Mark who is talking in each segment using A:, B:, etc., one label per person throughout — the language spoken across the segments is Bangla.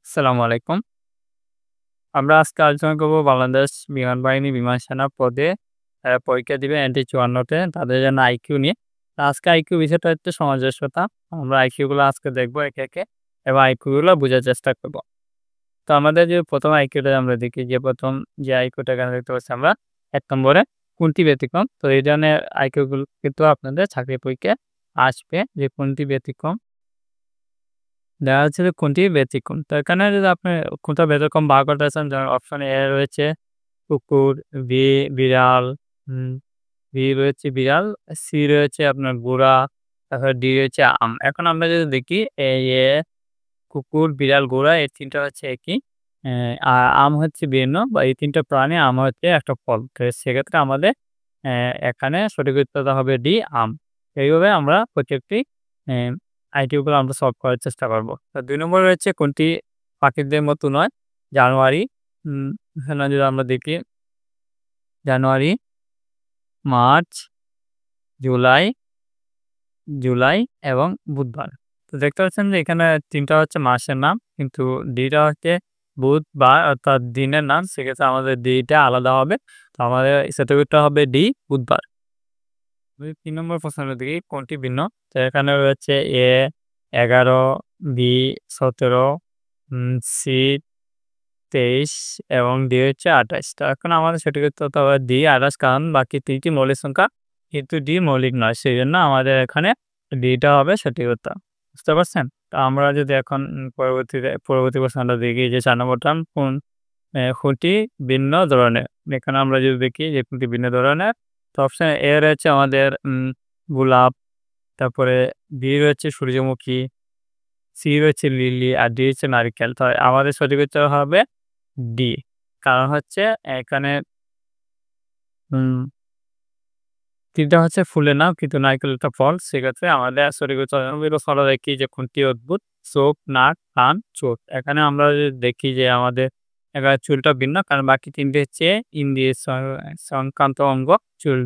A: আসসালামু আলাইকুম। আমরা আজকে আলোচনা করব বাংলাদেশ বিমান বাহিনী বিমান সেনা পদে পরীক্ষা দিবে এনটি ৫৪ তে তাদের জন্য আইকিউ নিয়ে। তো আজকে আইকিউ বিষয়টা হচ্ছে সামঞ্জস্যতা। আমরা আইকিউ গুলো আজকে দেখব একে, একে এবং আইকিউ গুলো বোঝার চেষ্টা করব। তো আমাদের যে ১ম আইকিউটা আমরা দেখি যে ১ম যে আইকিউটা এখানে দেখতে পাচ্ছি আমরা ১ নম্বরে কোনটি ব্যতিক্রম। তো এই ধরনের আইকিউ গুলো কিন্তু আপনাদের চাকরি পরীক্ষায় আসবে যে কোনটি ব্যতিক্রম। দেখা যাচ্ছে যে কোনটি ব্যতিক্রম। তো এখানে যদি আপনি কোনটা ব্যতিক্রম বার করতে চান যেমন অপশন এ রয়েছে কুকুর, বি বিড়াল, হুম, বি রয়েছে বিড়াল, সি রয়েছে আপনার ঘোড়া, তারপরে ডি রয়েছে আম। এখন আমরা যদি দেখি এই কুকুর, বিড়াল, ঘোড়া এই ৩ টা হচ্ছে একই। অ্যা আ আম হচ্ছে ভিন্ন বা এই ৩ টা প্রাণী, আম হচ্ছে একটা ফল। তো সেক্ষেত্রে আমাদের অ্যা এখানে সঠিক উত্তরটা হবে ডি আম। এইভাবে আমরা প্রত্যেকটি অ্যা আইকিউ গুলো আমরা সলভ করার চেষ্টা করব। তো ২ নম্বরে রয়েছে কোনটি পাখিদের মতো নয়? জানুয়ারি, এখানে যদি আমরা দেখি জানুয়ারি, মার্চ, জুলাই, জুলাই এবং বুধবার। তো দেখতে পাচ্ছেন যে এখানে ৩ টা হচ্ছে মাসের নাম। কিন্তু ডি টা হচ্ছে বুধবার অর্থাৎ দিনের নাম। সেক্ষেত্রে আমাদের ডি টা আলাদা হবে। তো আমাদের সঠিক উত্তর হবে ডি বুধবার। ৩ নম্বর প্রশ্নটা দেখি কোনটি ভিন্ন? তো এখানে রয়েছে এ ১১, বি ১৭, সি ২৩ এবং ডি হচ্ছে ২৮। তো এখন আমাদের সঠিক উত্তরটা হবে ডি ২৮ কারণ বাকি ৩ টি মৌলিক সংখ্যা কিন্তু ডি মৌলিক নয়। সেজন্য আমাদের এখানে ডি টা হবে সঠিক উত্তর। বুঝতে পারছেন? তো আমরা যদি এখন পরবর্তী প্রশ্নটা দেখি যে ৪ নম্বরটা কোনটি ভিন্ন ধরনের? এখানে আমরা যদি দেখি যে কোনটি ভিন্ন ধরনের তো অপশন এ রয়েছে আমাদের গোলাপ, তারপরে বি রয়েছে সূর্যমুখী, সি রয়েছে লিলি আর ডি হচ্ছে নারিকেল। তো আমাদের সঠিক উত্তর হবে ডি। কারণ হচ্ছে এখানে উম ৩ টা হচ্ছে ফুলের নাম কিন্তু নারকেল একটা ফল। সেক্ষেত্রে আমাদের সঠিক উত্তর ফলো দেখি যে কোনটি অদ্ভুত চোখ, নাক, কান, চোখ। এখানে আমরা যদি দেখি যে আমাদের এখানে চুলটা ভিন্ন কারণ বাকি ৩ টে হচ্ছে ইন্দ্রিয় সংক্রান্ত অঙ্গ চুল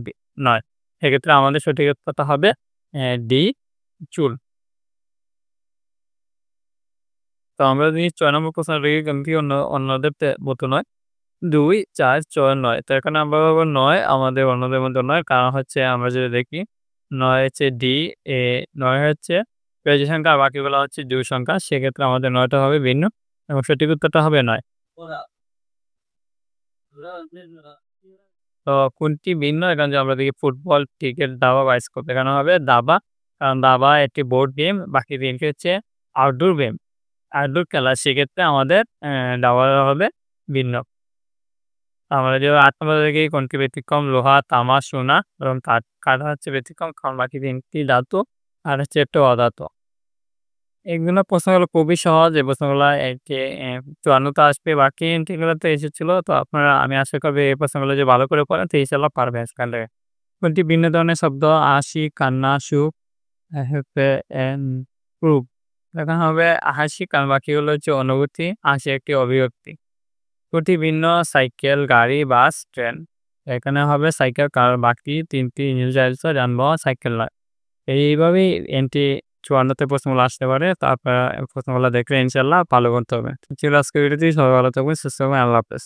A: নয়। সেক্ষেত্রে আমাদের সঠিক উত্তরটা হবে ডি চুল। তো আমরা যদি ৬ নম্বর প্রশ্ন দেখি কিন্তু অন্যদের মতো নয়। ২, ৪, ৬, ৯। তো এখানে আমরা পাবো ৯ আমাদের অন্যদের মতো নয়। কারণ হচ্ছে আমরা যদি দেখি ৯ হচ্ছে ডি, এ ৯ হচ্ছে বেজোড় সংখ্যা আর বাকিগুলো হচ্ছে জোড় সংখ্যা। সেক্ষেত্রে আমাদের ৯ টা হবে ভিন্ন এবং সঠিক উত্তরটা হবে ৯। তো কোনটি ভিন্ন? এখানে যদি আমরা দেখি ফুটবল, ক্রিকেট, দাবা, বাস্কেটবল। এখানে হবে দাবা। কারণ দাবা একটি বোর্ড গেম, বাকি ৩ টি হচ্ছে আউটডোর গেম। আউটডোর খেলা। সেক্ষেত্রে আমাদের দাবা হবে ভিন্ন। আমরা যে ৮ নম্বর দেখি কোনটি ব্যতিক্রম? লোহা, তামা, সোনা এবং কাঠ। কাঠ হচ্ছে ব্যতিক্রম কারণ বাকি ৩ টি ধাতু আর হচ্ছে একটা অধাতু। এগুলো প্রশ্নগুলো খুবই সহজ। এই প্রশ্নগুলা একে ৫৪ তে আসবে। বাকি এগুলোতে এসেছিল। তো আপনারা আমি আশা করি এই প্রশ্নগুলো যে ভালো করে পড়েন তো ইনশাআল্লাহ পারবেন আজকালে। কোনটি ভিন্ন ধরনের শব্দ? হাসি, কান্না, সুখ, হচ্ছে এন প্রুফ। এখন হবে হাসি কারণ বাকিগুলো হচ্ছে অনুভূতি, হাসি একটি অভিব্যক্তি। কোনটি ভিন্ন? সাইকেল, গাড়ি, বাস, ট্রেন। এখানে হবে সাইকেল কারণ বাকি ৩ টি নির্ধারিত যানবাহন সাইকেল নয়। এইভাবেই এনটি ৫৪ তে প্রশ্নগুলো আসতে পারে। তো আপনারা প্রশ্নগুলো দেখলে ইনশাআল্লাহ ভালো করতে হবে। তো ছিল আজকের ভিডিওটি। সবাই ভালো থাকবেন, সুস্থ থাকবেন। আল্লাহ হাফেজ।